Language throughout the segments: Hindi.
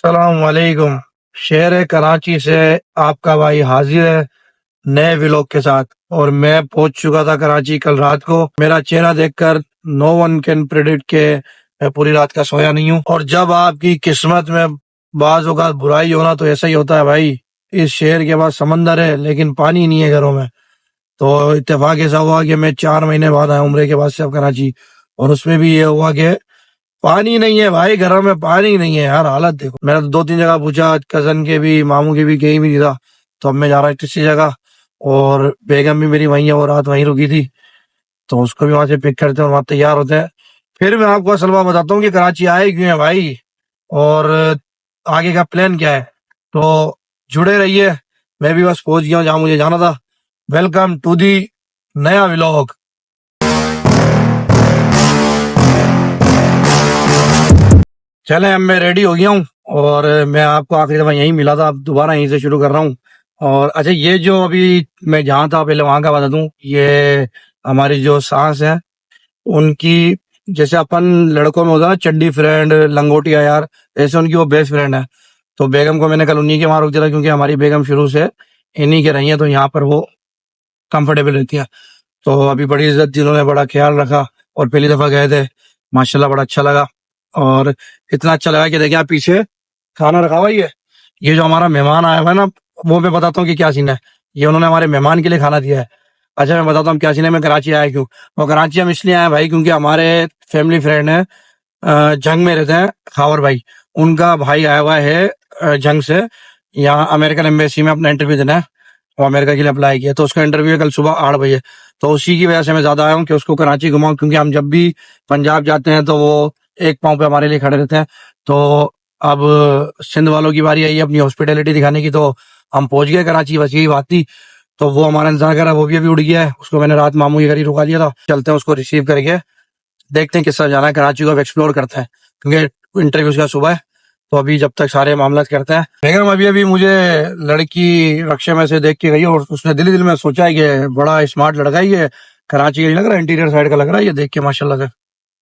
अस्सलाम वालेकुम। शहर कराची से आपका भाई हाजिर है नए व्लॉग के साथ। और मैं पहुंच चुका था कराची कल रात को। मेरा चेहरा देखकर नो वन कैन प्रेडिक्ट के मैं पूरी रात का सोया नहीं हूँ। और जब आपकी किस्मत में बाज़ औक़ात बुराई होना तो ऐसा ही होता है भाई। इस शहर के पास समंदर है लेकिन पानी नहीं है घरों में। तो इत्तेफाक ऐसा हुआ कि मैं 4 महीने बाद आया उम्रे के बाद से अब कराची। और उसमें भी ये हुआ कि पानी नहीं है भाई, घरों में पानी नहीं है यार। हालत देखो, मैंने तो 2-3 जगह पूछा, कजन के भी मामू के भी, कहीं भी नहीं था। तो अब मैं जा रहा हूँ किसी जगह। और बेगम भी मेरी वहीं है, वो रात वहीं रुकी थी, तो उसको भी वहां से पिक करते हैं और वहां तैयार होते हैं। फिर मैं आपको असल बात बताता हूँ कि कराची आए क्यों है भाई, और आगे का प्लान क्या है। तो जुड़े रहिए, मैं भी बस पहुंच गया हूँ जहाँ मुझे जाना था। वेलकम टू दी नया व्लॉग। चले, अब मैं रेडी हो गया हूँ और मैं आपको आखिरी दफा यहीं मिला था, अब दोबारा यहीं से शुरू कर रहा हूँ। और अच्छा, ये जो अभी मैं जहाँ था पहले वहां का बता दूं, ये हमारी जो सांस है उनकी, जैसे अपन लड़कों में होता है ना चड्डी फ्रेंड, लंगोटिया यार, ऐसे उनकी वो बेस्ट फ्रेंड है। तो बेगम को मैंने कल उन्हीं के वहां रोक दिया था, क्योंकि हमारी बेगम शुरू से इन्हीं के रही है, तो यहाँ पर वो कंफर्टेबल रहती है। तो अभी बड़ी इज्जत थी, उन्होंने बड़ा ख्याल रखा। और पहली दफा गए थे, माशाल्लाह बड़ा अच्छा लगा। और इतना अच्छा लगा कि देखिए आप पीछे खाना रखा हुआ ही है। ये जो हमारा मेहमान आया हुआ है ना, वो मैं बताता हूँ कि क्या सीन है। ये उन्होंने हमारे मेहमान के लिए खाना दिया है। अच्छा, मैं बताता हूँ क्या सीन है, मैं कराची आया क्यों। और कराची हम इसलिए आए भाई क्योंकि हमारे फैमिली फ्रेंड है, जंग में रहते हैं, खावर भाई। उनका भाई आया हुआ है जंग से, यहाँ अमेरिकन एम्बेसी में अपना इंटरव्यू देना है। वो अमेरिका के लिए अप्लाई किया, तो उसका इंटरव्यू है कल सुबह 8 बजे। तो उसी की वजह से मैं ज्यादा आया हूँ कि उसको कराची घुमाऊं, क्योंकि हम जब भी पंजाब जाते हैं तो वो एक पाँव पे हमारे लिए खड़े रहते हैं। तो अब सिंध वालों की बारी आई है अपनी हॉस्पिटैलिटी दिखाने की, तो हम पहुंच गए कराची, बस यही बात थी। तो वो हमारा इंतजार कर रहा है, वो भी अभी उड़ गया है। उसको मैंने रात मामू के घर ही रुका लिया था। चलते हैं उसको रिसीव करके, देखते हैं किस तरह जाना है कराची को, अब एक्सप्लोर करते हैं, क्योंकि इंटरव्यू उसका सुबह है। तो अभी जब तक सारे मामला करते हैं। बेगम अभी अभी मुझे लड़की रक्षा में से देख के गई, और उसने दिल ही दिल में सोचा है कि बड़ा स्मार्ट लड़का है ये, कराची का नहीं लग रहा, इंटीरियर साइड का लग रहा है ये देख के माशाल्लाह से।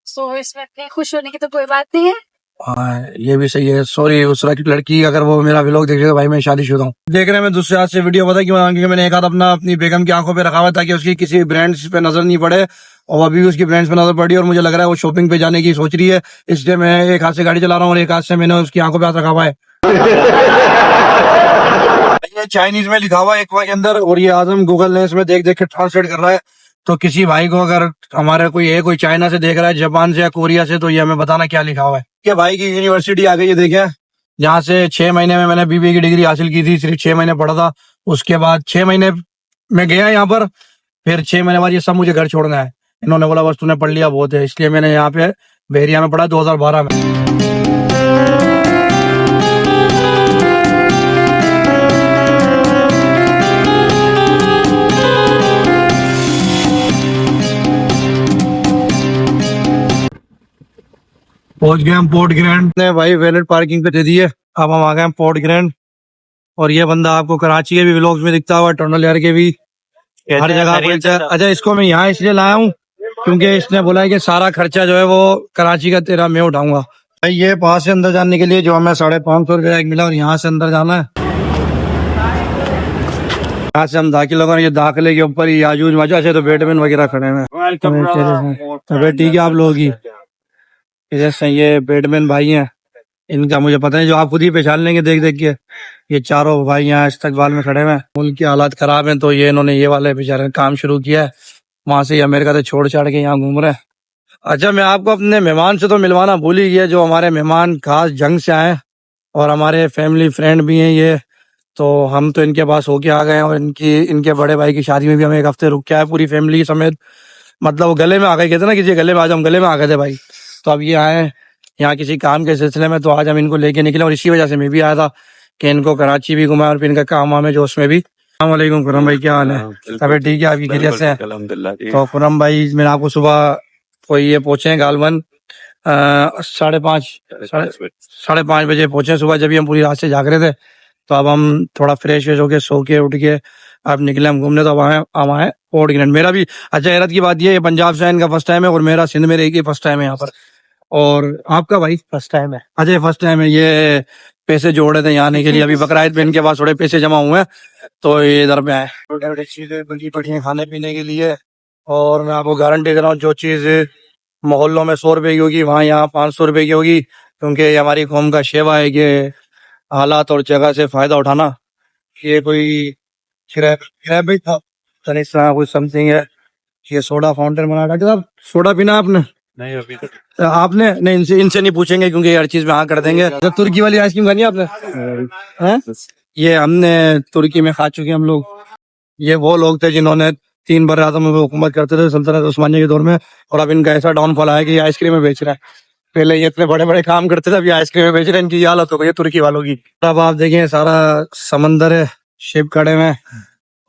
सो इसमें इतनी खुश होने की तो कोई बात नहीं है। हाँ, ये भी सही है। सॉरी उस लड़की, अगर वो मेरा व्लॉग देखेगा, भाई मैं शादीशुदा हूँ। देख रहे हैं, मैं दूसरे हाथ से वीडियो पता क्यों, क्योंकि मैंने एक हाथ अपना अपनी बेगम की आंखों पे रखा हुआ ताकि उसकी किसी ब्रांड्स पे नजर नहीं पड़े। और अभी भी उसकी ब्रांड्स पे नजर पड़ी और मुझे लग रहा है वो शॉपिंग पे जाने की सोच रही है, इसलिए मैं एक हाथ से गाड़ी चला रहा हूँ और एक हाथ से मैंने उसकी आंखों पे हाथ रखा हुआ है। ये चाइनीज में लिखा हुआ है एक्वा के अंदर, और ये आजम गूगल ने इसमें देख देख के ट्रांसलेट कर रहा है। तो किसी भाई को अगर हमारे कोई चाइना से देख रहा है, जापान से या कोरिया से, तो ये हमें बताना क्या लिखा हुआ है। कि भाई की यूनिवर्सिटी आ गई है, देखे, जहाँ से 6 महीने में मैंने बीबीए की डिग्री हासिल की थी। सिर्फ 6 महीने पढ़ा था, उसके बाद 6 महीने में गया यहाँ पर, फिर 6 महीने बाद ये सब मुझे घर छोड़ना है। इन्होंने बोला बस तूने पढ़ लिया बहुत है, इसलिए मैंने यहाँ पे बहरिया में पढ़ा 2012 में। पहुंच गए हम पोर्ट ग्रैंड ने, भाई वैलेट पार्किंग पे दे दिए। अब हम आ गए पोर्ट ग्रैंड। और ये बंदा आपको कराची के भी व्लॉग्स में दिखता हुआ, टर्नल यार के भी, हर जगह बोलता है। अच्छा, इसको मैं यहाँ इसलिए लाया हूँ क्योंकि इसने बोला है कि सारा खर्चा जो है वो कराची का तेरा मैं उठाऊंगा। भाई ये पास से अंदर जाने के लिए जो हमें 550 रुपया मिला, और यहाँ से अंदर जाना है। यहाँ से हम दाखिल होगा, ये दाखिले के ऊपर ही याजूज माजूज से तो बैटमैन वगैरह खड़े हैं। ठीक है, आप लोगों की जैसे ये बैटमैन भाई हैं, इनका मुझे पता नहीं, जो आप खुद ही पहचान लेंगे देख देख के। ये चारों भाई यहाँ इस्तकबाल में खड़े हुए हैं, उनकी हालात खराब हैं, तो ये इन्होंने ये वाले बेचारे काम शुरू किया है। वहां से अमेरिका से छोड़ छाड़ के यहाँ घूम रहे हैं। अच्छा, मैं आपको अपने मेहमान से तो मिलवाना भूल ही गया, जो हमारे मेहमान खास जंग से आए और हमारे फैमिली फ्रेंड भी हैं ये। तो हम तो इनके पास होके आ गए हैं, और इनके बड़े भाई की शादी में भी हम एक हफ्ते रुक के आए पूरी फैमिली समेत। मतलब वो गले में आ गए, कहते ना किसी गले में, आज हम गले में आ गए थे भाई। तो अब ये आए यहाँ किसी काम के सिलसिले में, तो आज हम इनको लेके निकले, और इसी वजह से मैं भी आया था कि इनको कराची भी घुमाए और फिर इनका काम वाम है जो उसमें भी। अस्सलाम खुरम भाई, क्या हाल है? तबीयत ठीक है आपकी? खैरियत से है? तो खुरम भाई, मैंने आपको सुबह कोई ये पहुंचे हैं गालवन 5:30 बजे पहुंचे सुबह, जब भी हम पूरी रात से जाग रहे थे। तो अब हम थोड़ा फ्रेश वेश होके सो के उठ के अब निकले हम घूमने। तो अब आए पोर्ट ग्रैंड। मेरा भी अच्छा हैरत की बात ये है, पंजाब से इनका फर्स्ट टाइम है और मेरा सिंध में रही फर्स्ट टाइम है यहाँ पर। और आपका भाई? फर्स्ट टाइम है। अजय फर्स्ट टाइम है। ये पैसे जोड़े थे यहाँ आने के लिए, अभी बकरा ईद पे इनके पास थोड़े पैसे जमा हुए हैं तो ये इधर पे आए। छोटे चीजें बड़ी बढ़िया खाने पीने के लिए, और मैं आपको गारंटी दे रहा हूँ जो चीज मोहल्लों में 100 रुपए की होगी वहाँ यहाँ 500 रुपए की होगी, क्योंकि ये हमारी कौम का शेवा है कि हालात और जगह से फायदा उठाना। ये कोई किराए था कुछ समथिंग है। ये सोडा फाउंटेन बना। डॉक्टर साहब सोडा पीना आपने? नहीं अभी तक आपने नहीं, इनसे नहीं पूछेंगे क्योंकि हर चीज में हाँ कर देंगे। जब तुर्की वाली आइसक्रीम खानी है आपने? हैं? ये हमने तुर्की में खा चुके हैं हम लोग। ये वो लोग थे जिन्होंने 3 बार आजम में हुकूमत करते थे सल्तनत उस्मानिया के दौर में, और अब इनका ऐसा डाउनफॉल आया कि ये आइसक्रीम में बेच रहा है। पहले ये इतने बड़े बड़े काम करते थे, अभी आइसक्रीम में बेच रहे हैं। इनकी ये हालत हो गई है तुर्की वालों की। अब आप देखें सारा समंदर है, शिप खड़े में,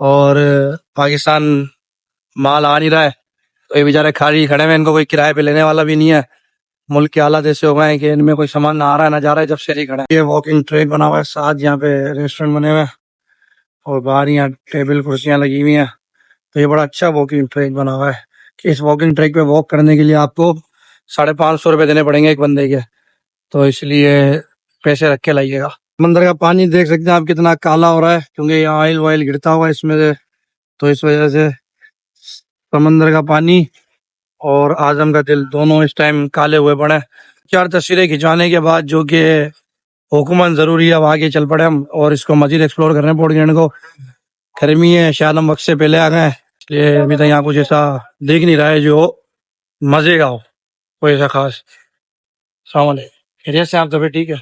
और पाकिस्तान माल आ नहीं रहा है तो ये बेचारे खाली खड़े में। इनको कोई किराए पे लेने वाला भी नहीं है। मुल्क के हालात ऐसे हो गए हैं कि इनमें कोई सामान ना आ रहा है ना जा रहा है, जब से ही खड़ा है। ये वॉकिंग ट्रैक बना हुआ है, साथ यहाँ पे रेस्टोरेंट बने हुए हैं और बाहर यहाँ टेबल कुर्सियां लगी हुई हैं। तो ये बड़ा अच्छा वॉकिंग ट्रैक बना हुआ है कि इस वॉकिंग ट्रैक पे वॉक करने के लिए आपको 550 रुपए देने पड़ेंगे एक बंदे के, तो इसलिए पैसे रख के लाइएगा। समंदर का पानी देख सकते हैं आप कितना काला हो रहा है, क्योंकि यहाँ ऑयल वायल गिरता हुआ है इसमें से, तो इस वजह से समंदर का पानी और आजम का दिल दोनों इस टाइम काले हुए पड़े। 4 तस्वीरें खिंचवाने के बाद जो कि हुकूमत जरूरी है, अब आगे चल पड़े हम और इसको मजीद एक्सप्लोर कर रहे हैं। पोर्ट ग्रैंड को गर्मी है, शायद हम वक्त से पहले आ गए, इसलिए अभी तक यहाँ कुछ ऐसा देख नहीं रहा है जो मजे का हो, कोई ऐसा खास। खैरियत से आप तभी ठीक है?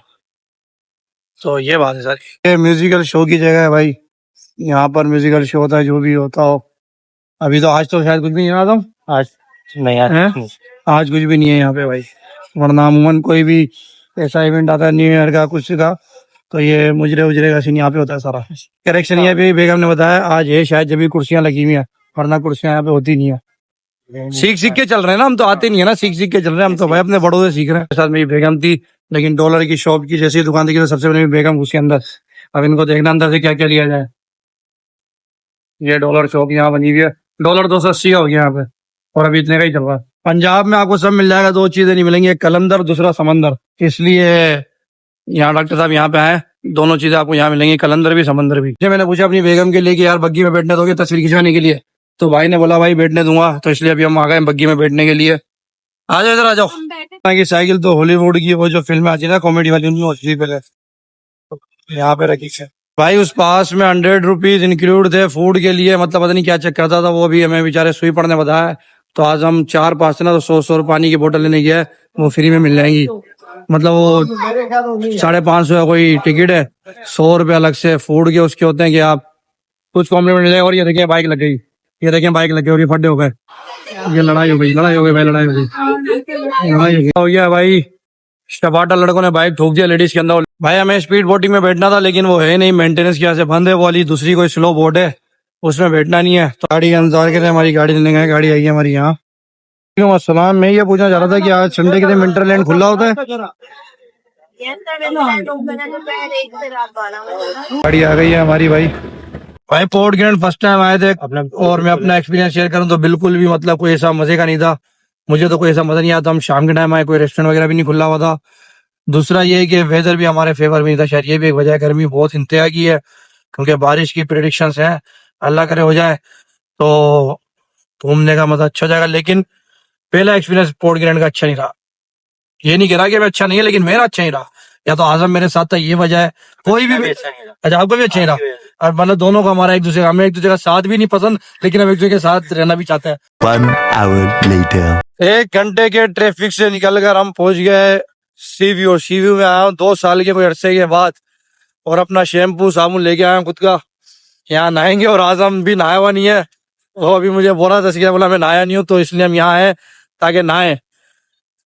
तो ये बात है सारी। ये म्यूजिकल शो की जगह है भाई, यहाँ पर म्यूजिकल शो होता है जो भी होता हो। अभी तो आज तो शायद कुछ भी नहीं है तुम आज नहीं हैं? आज कुछ भी नहीं है यहाँ पे भाई, वरना अमूमन कोई भी ऐसा इवेंट आता है न्यू ईयर का कुछ का तो ये मुजरे उजरे का सीन यहाँ पे होता है सारा। करेक्शन ये भी बेगम ने बताया आज है शायद, जब भी कुर्सियां लगी हुई हैं, वरना कुर्सियां यहाँ पे होती नहीं है। सीख सीख के चल रहे हैं ना हम, तो आते नहीं है ना, सीख सीख के चल रहे हैं हम तो भाई, अपने बड़ों से सीख रहे हैं। साथ मेरी बेगम थी, लेकिन डॉलर की शॉप की जैसी दुकान थी तो सबसे पहले बेगम घुसी अंदर। अब इनको देखना अंदर से क्या क्या लिया जाए। ये डॉलर शॉप यहाँ बनी हुई है, डॉलर 280 का हो गया यहाँ पे, और अभी इतने का ही चल रहा है। पंजाब में आपको सब मिल जाएगा, 2 चीजें नहीं मिलेंगी, एक कलंदर दूसरा समंदर, इसलिए यहाँ डॉक्टर साहब यहाँ पे आए, दोनों चीजें आपको यहाँ मिलेंगी, कलंदर भी समंदर भी। मैंने पूछा अपनी बेगम के लिए कि यार बग्गी में बैठने दोगे तस्वीर खिंचवाने के लिए, तो भाई ने बोला भाई बैठने दूंगा, तो इसलिए अभी हम आ गए बग्गी में बैठने के लिए। आ जाओ इधर आ जाओ। हम बैठे की साइकिल तो हॉलीवुड की वो जो फिल्म आती है ना कॉमेडी वाली, उनमें होती थी पहले, तो यहाँ पे रखी है भाई। उस पास में 100 रुपीज इंक्लूड थे फूड के लिए, मतलब पता नहीं क्या चेक करता था वो, भी हमें बेचारे सुई पड़ने बताया। तो आज हम 4-5 थे ना, तो 100 पानी की बोतल लेने गया, वो फ्री में मिल जाएंगी। मतलब वो 550 का कोई टिकट है, 100 रुपये अलग से फूड के उसके होते हैं कि आप कुछ कॉम्प्लीमेंट मिलेगा। और ये देखिए बाइक लग गई, ये देखें बाइक लग गई और ये फड्डे हो गए, ये लड़ाई हो गई भाई, लड़ाई हो गया भाई। टपाटर लड़कों ने बाइक ठोक दिया लेडीज के अंदर। भाई हमें स्पीड बोटिंग में बैठना था, लेकिन वो है नहीं, मेंटेनेंस की वजह से बंद है। वो वाली दूसरी कोई स्लो बोट है, उसमें बैठना नहीं है। तो गाड़ी का इंतजार कर रहे हैं, हमारी गाड़ी लेने गए, गाड़ी आई है हमारी यहाँ। अस्सलाम, मैं ये पूछना चाह रहा था कि आज संडे के दिन विंटरलैंड खुला होता है? गाड़ी आ गई है हमारी भाई। भाई पोर्ट ग्रैंड फर्स्ट टाइम आए थे और मैं अपना एक्सपीरियंस शेयर करूं तो बिल्कुल भी मतलब कोई ऐसा मजे का नहीं था। मुझे तो कोई ऐसा मजा नहीं आता। हम शाम के टाइम आए, कोई रेस्टोरेंट वगैरह भी नहीं खुला हुआ था। दूसरा ये है कि वेदर भी हमारे फेवर में नहीं था, शायद ये भी एक वजह है। गर्मी बहुत इंतहा की है, क्योंकि बारिश की प्रेडिक्शंस हैं, अल्लाह करे हो जाए तो घूमने का मजा अच्छा हो जाएगा। लेकिन पहला एक्सपीरियंस पोर्ट ग्रैंड का अच्छा नहीं रहा। ये नहीं कह रहा कि मैं अच्छा नहीं है, लेकिन मेरा अच्छा नहीं रहा। या तो आजम मेरे साथ था, ये वजह है। कोई भी अच्छा आपको भी अच्छा नहीं रहा, और मतलब दोनों का हमारा एक दूसरे का, हमें एक दूसरे का साथ भी नहीं पसंद, लेकिन हम एक दूसरे के साथ रहना भी चाहते हैं। 1 hour later. 1 घंटे के ट्रैफिक से निकलकर हम पहुंच गए सी व्यू। सी व्यू में आया हूँ 2 साल के कोई अरसे के बाद, और अपना शैम्पू साबुन लेके आया हूँ खुद का। यहाँ नहाएंगे, और आजम भी नहाया हुआ नहीं है, वो अभी मुझे बोला था, बोला मैं नहाया नहीं हूँ, तो इसलिए हम यहाँ आए ताकि नहाए।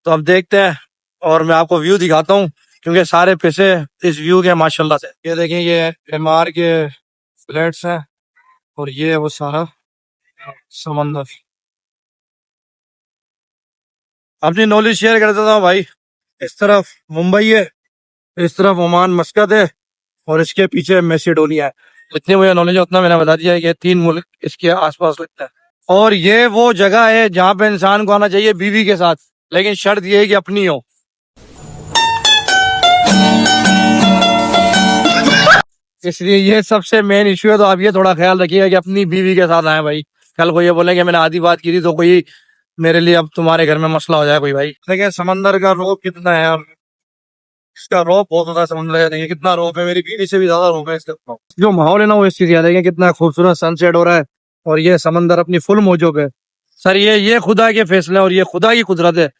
तो अब देखते हैं, और मैं आपको व्यू दिखाता हूँ, क्योंकि सारे पैसे इस व्यू के माशाल्लाह से। ये देखें, ये एमआर के फ्लैट्स हैं, और ये है वो सारा समंदर। अपनी नॉलेज शेयर कर देता हूँ भाई। इस तरफ मुंबई है, इस तरफ ओमान मस्कत है, और इसके पीछे मैसेडोनिया है। जितनी मुझे नॉलेज है उतना मैंने बता दिया है कि 3 मुल्क इसके आसपास लगता है। और ये वो जगह है जहाँ पे इंसान को आना चाहिए बीवी के साथ, लेकिन शर्त ये है कि अपनी हो। इसलिए ये सबसे मेन इश्यू है। तो आप ये थोड़ा ख्याल रखिएगा कि अपनी बीवी के साथ आए भाई। कल को ये बोले कि मैंने आधी बात की थी तो कोई मेरे लिए अब तुम्हारे घर में मसला हो जाए कोई भाई। देखिए समंदर का रोप कितना है यार, इसका रोप बहुत होता है समंदर का। देखिए कितना रोप है, मेरी बीवी से भी ज्यादा रोप है इसका। जो माहौल है ना वो इस चीज याद है, कितना खूबसूरत सनसेट हो रहा है और ये समंदर अपनी फुल मौजों पे। सर ये खुदा के फैसले और ये खुदा की कुदरत है,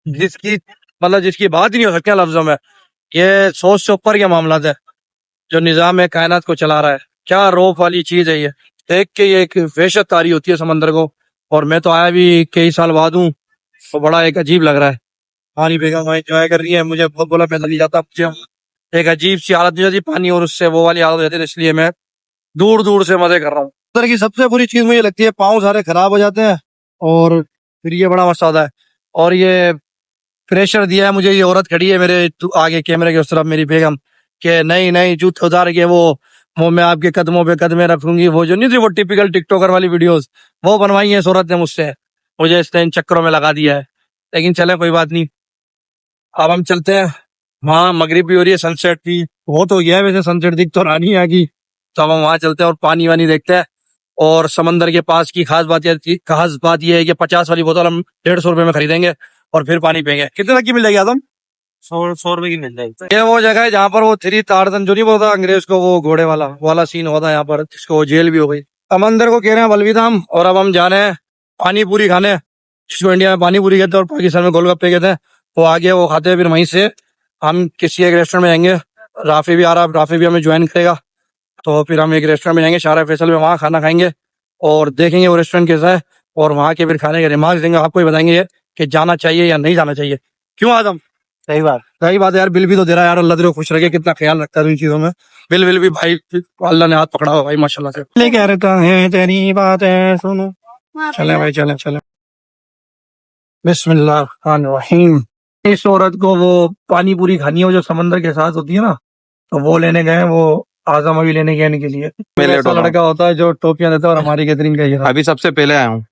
जिसकी मतलब जिसकी बात ही नहीं हो सकती लफ्जों में। ये सोच से ऊपर के मामला है जो निजाम है कायनात को चला रहा है। क्या रोप वाली चीज है ये, देख के ये एक वहशत तारी होती है समंदर को। और मैं तो आया भी कई साल बाद हूँ तो बड़ा एक अजीब लग रहा है। पानी बेगम वहाँ एंजॉय कर रही है, मुझे बहुत बोला पैदल नहीं जाता, मुझे एक अजीब सी हालत हो जाती है पानी और उससे वो वाली हालत हो जाती है, इसलिए मैं दूर दूर से मजे कर रहा हूँ। उधर की सबसे बुरी चीज मुझे लगती है पाँव सारे खराब हो जाते हैं और फिर ये बड़ा मसला होता है। और ये प्रेशर दिया है मुझे, ये औरत खड़ी है मेरे आगे कैमरे के उस तरफ, मेरी बेगम, के नहीं नहीं जूते उतार के वो मैं आपके कदमों पे कदमे रखूंगी। वो जो नहीं थी वो टिपिकल टिकटॉकर वाली वीडियोस वो बनवाई है इस औरत ने मुझसे, मुझे इसने इन चक्करों में लगा दिया है। लेकिन चले कोई बात नहीं, अब हम चलते हैं। वहाँ मगरिब भी हो रही है, सनसेट भी बहुत हो गया है वैसे, सनसेट दिख तो रानी आ गई। तो अब हम वहाँ चलते हैं और पानी वानी देखते हैं। और समंदर के पास की खास बात यह है कि 50 वाली बोतल हम 150 रुपए में खरीदेंगे और फिर पानी पियेंगे। कितने तक की मिल जाएगी आदम? 100 रुपए की मिल जाएगी। ये वो जगह है जहाँ पर वो 3 तारदन जो नहीं बोलता अंग्रेज को, वो घोड़े वाला सीन होता है यहाँ पर, जिसको जेल भी हो गई। समंदर को कह रहे हैं बलविदा हम, और अब हम जा रहे हैं पानी पूरी खाने, जिसको इंडिया में पानी पूरी कहते हैं और पाकिस्तान में गोलगप्पे कहते हैं। वो आगे वो खाते हैं, फिर वहीं से हम किसी एक रेस्टोरेंट में जाएंगे। राफी भी आ रहा है, राफी भी हमें ज्वाइन करेगा। तो फिर हम एक रेस्टोरेंट में जाएंगे शारा फैसल में, वहाँ खाना खाएंगे और देखेंगे वो रेस्टोरेंट कैसा है और वहाँ के फिर खाने के रिमार्क्स देंगे, आपको ही बताएंगे कि जाना चाहिए या नहीं जाना चाहिए। क्यों आदम? सही बात। सही बात है यार, बिल भी तो दे रहा है यार, अल्लाह तेरे को खुश रखे, कितना ख्याल रखता है इन चीजों में। बिल भी भाई अल्लाह ने हाथ पकड़ा हुआ भाई माशाल्लाह से। ले कह रहता है तेरी बात है सुनो, चले भाई चले। बिस्मिल्लाहिर्रहमानिर्रहीम। इस औरत को वो पानी पूरी खानी है जो समंदर के साथ होती है ना, तो वो लेने गए, वो आजम अभी लेने गए इनके लिए। ऐसा लड़का होता है जो टोपियां देता है और हमारी कैटरिंग का ये अभी सबसे पहले आया हूँ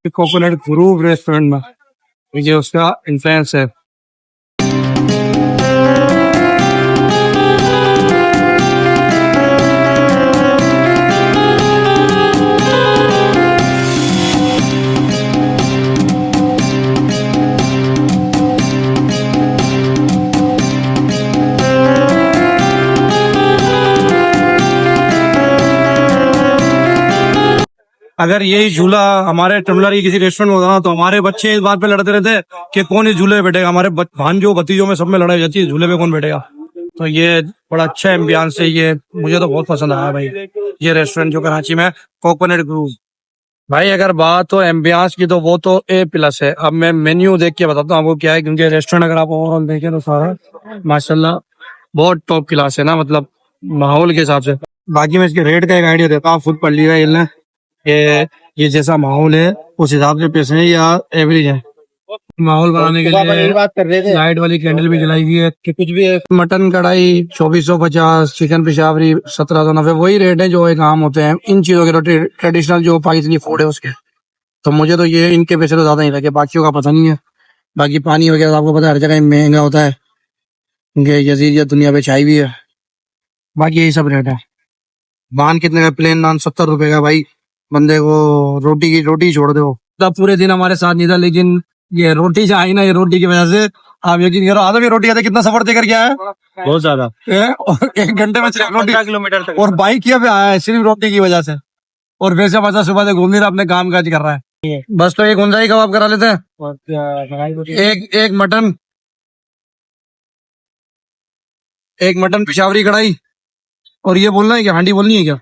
कोकोनट ग्रूव रेस्टोरेंट में, ये उसका इन्फ्लुएंस है। अगर यही झूला हमारे टमलर की किसी रेस्टोरेंट में होता ना तो हमारे बच्चे इस बात पे लड़ते रहते कि कौन इस झूले पे बैठेगा। हमारे भांजों भतीजों में सब में लड़ाई जाती है झूले पे कौन बैठेगा। तो ये बड़ा अच्छा एम्बियंस है, ये मुझे तो बहुत पसंद आया भाई ये रेस्टोरेंट जो कराची में कोकोनट ग्रूव। भाई अगर बात हो एम्बियंस की तो वो तो A+ है। अब मैं मेन्यू देख के बताता हूँ आपको क्या है, क्योंकि रेस्टोरेंट अगर आप ओवरऑल देखें तो सारा माशाल्लाह बहुत टॉप क्लास है ना, मतलब माहौल के हिसाब से। बाकी मैं इसके रेट का एक आइडिया देता हूँ, खुद पढ़ लीजिएगा। ये जैसा माहौल है उस हिसाब से पैसे हैं या एवरेज है। माहौल बनाने के लिए लाइट वाली कैंडल भी जलाई हुई है कि कुछ भी है। मटन कढ़ाई 2450, चिकन पेशावरी 1790, वही रेट है जो एक आम होते हैं इन चीजों के, ट्रेडिशनल जो पाकिस्तानी फूड है उसके। तो मुझे तो ये इनके पैसे तो ज्यादा नहीं लगे, बाकियों का पता नहीं है। बाकी पानी वगैरह आपको पता है हर जगह महंगा होता है, क्योंकि यजीद दुनिया पे छाई भी है। बाकी यही सब रेट है। नान कितने का? प्लेन नान 70 रुपए का भाई। बंदे को रोटी छोड़ दो, तब पूरे दिन हमारे साथ नहीं था, लेकिन ये रोटी जो आई ना, ये रोटी की वजह से आप यकीन करो आदम ये रोटी खाते कितना सफर तय कर गया है, बहुत ज्यादा। और 1 घंटे में सिर्फ रोटी, 15 किलोमीटर तक। और बाइक किया पे आया है सिर्फ रोटी की वजह से। और वैसे मजा सुबह से घूम नहीं रहा, अपने काम काज कर रहा है बस। तो एक गुंजाई कबाब करा लेते हैं, एक मटन पेशावरी कढ़ाई, और ये बोलना है क्या हांडी बोलनी है क्या?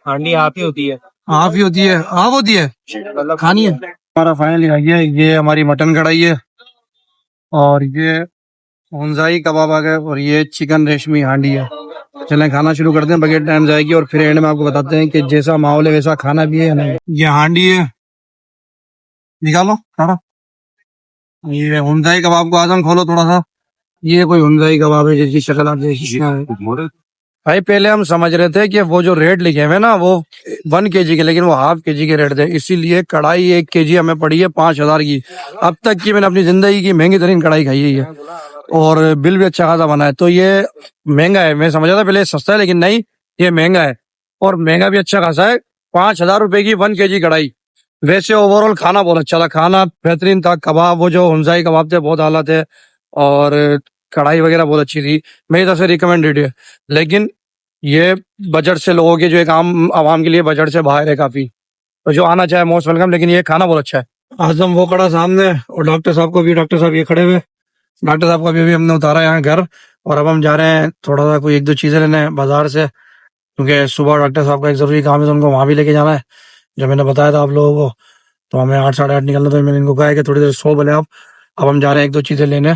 हांडी हाफ ही होती है। हाफ ही होती है, हाफ होती है खानी है। हमारा फाइनली आ गया, ये हमारी मटन कढ़ाई है और ये हुंजाई कबाब आ गए और ये चिकन रेशमी हांडी है। चलें खाना शुरू करते हैं, बगैर टाइम जाएगी और फिर एंड में आपको बताते हैं कि जैसा माहौल है वैसा खाना भी है या नहीं। ये हांडी है, निकालो सारा। ये हुंजाई कबाब को आदम खोलो थोड़ा सा, ये कोई हुंजाई कबाब है जिसकी शक्ल आप देखिए। भाई पहले हम समझ रहे थे कि वो जो रेट लिखे हुए ना वो 1 kg के, लेकिन वो ½ kg के रेट थे, इसीलिए कढ़ाई 1 kg हमें पड़ी है 5000 की। अब तक की मैंने अपनी जिंदगी की महंगी तरीन कढ़ाई खाई है और बिल भी अच्छा खासा बना है। तो ये महंगा है। मैं समझा था पहले सस्ता है, लेकिन नहीं, ये महंगा है, और महंगा भी अच्छा खासा है। 5,000 रुपए की 1 kg कढ़ाई। वैसे ओवरऑल खाना बहुत अच्छा था, खाना बेहतरीन था। कबाब, वो जो हुंजाई कबाब थे, बहुत आला थे, और कढ़ाई वगैरह बहुत अच्छी थी। मेरी तरफ से रिकमेंडेड है, लेकिन ये बजट से लोगों के, जो एक आम आवाम के लिए बजट से बाहर है काफी। तो जो आना चाहे मोस्ट वेलकम, लेकिन ये खाना बहुत अच्छा है। आजम वो खड़ा सामने, और डॉक्टर साहब को भी, डॉक्टर साहब ये खड़े हुए। डॉक्टर साहब को अभी हमने उतारा यहाँ घर, और अब हम जा रहे हैं थोड़ा सा कोई 1-2 चीजें लेने बाजार से, क्योंकि सुबह डॉक्टर साहब का एक जरूरी काम है, तो उनको वहां भी लेके जाना है, जो मैंने बताया था आप लोगों को। तो हमें 8, 8:30 निकलना था। मैंने इनको कहा है कि थोड़ी देर सो बोले आप। अब हम जा रहे हैं 1-2 चीजें लेने,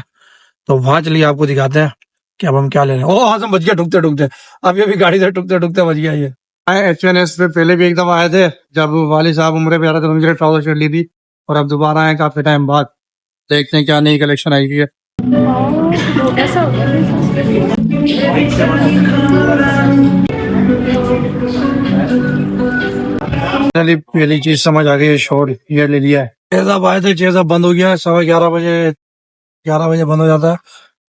तो वहां चलिए आपको दिखाते हैं कि अब हम क्या ले रहे हैं। ओ आजम बच गया ठुकते ठुकते, अब ये भी गाड़ी से ठुकते ठुकते बच गया ये। HNS पे पहले भी एक दफा आए थे, जब वाली साहब उम्र पे आ रहे थे, उनके लिए ट्राउजर शर्ट ली थी, और अब दोबारा आए काफी टाइम बाद। देखते हैं क्या नई कलेक्शन आई हुई है। ऐसा हो फाइनली पहली चीज समझ आ गई है, शॉर्ट ये ले लिया है। 6 साहब आए थे, 6 साहब बंद हो गया है। 11:15 बजे, 11 बजे बंद हो जाता है।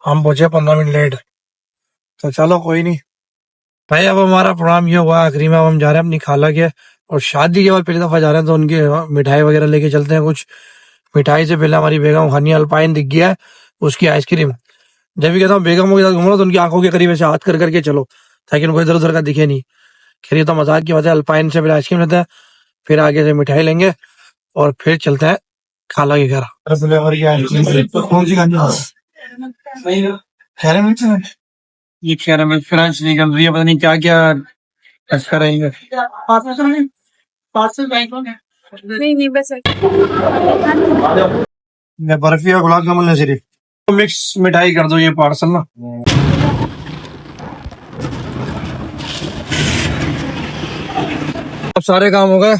हम पहुंचे 15 मिनट लेट, तो चलो कोई नहीं भाई। अब हमारा प्रोग्राम ये हुआ आखिरी में, अब हम जा रहे हैं अपनी खाला के, और शादी के बाद पहली दफा जा रहे हैं, तो उनकी मिठाई वगैरह लेके चलते हैं कुछ। मिठाई से पहले हमारी बेगम हनी अल्पाइन दिख गया है, उसकी आइसक्रीम। जब भी कहता हूँ बेगमों के साथ घूम रहा, तो उनकी आंखों के करीब ऐसे हाथ कर करके चलो, ताकि उनको इधर उधर का दिखे नहीं। खैर ये तो मजाक की बात है। अल्पाइन से पहले आइसक्रीम लेते हैं, फिर आगे से मिठाई लेंगे, और फिर चलते हैं खाला के घर। कौन सी गाड़ी? ये कैरामल फ्रेंच निकल रही है, पता नहीं क्या क्या टच करेंगे। नहीं नहीं बस मैं बर्फी और गुलाब जामुन सिर्फ मिक्स मिठाई कर दो, ये पार्सल ना। अब सारे काम हो गए,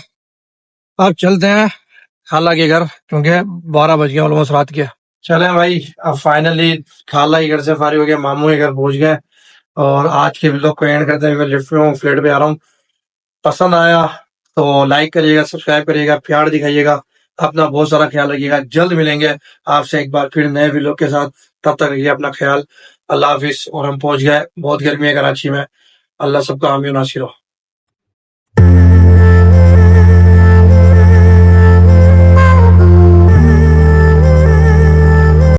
अब चलते हैं खाला के घर, क्योंकि 12 बज गए ऑलमोस्ट रात के। चले भाई, अब फाइनली खाला के घर से फारिग हो गया, मामू के घर पहुंच गए, और आज के व्लॉग को एंड करते हैं। मैं लिफ्ट में हूँ, फ्लैट पे आ रहा हूँ। पसंद आया तो लाइक करिएगा, सब्सक्राइब करिएगा, प्यार दिखाइएगा। अपना बहुत सारा ख्याल रखिएगा। जल्द मिलेंगे आपसे एक बार फिर नए व्लॉग के साथ। तब तक रखिए अपना ख्याल। अल्लाह हाफिज। और हम पहुंच गए, बहुत गर्मी है कराची में। अल्लाह सबका हामी नासिर हो।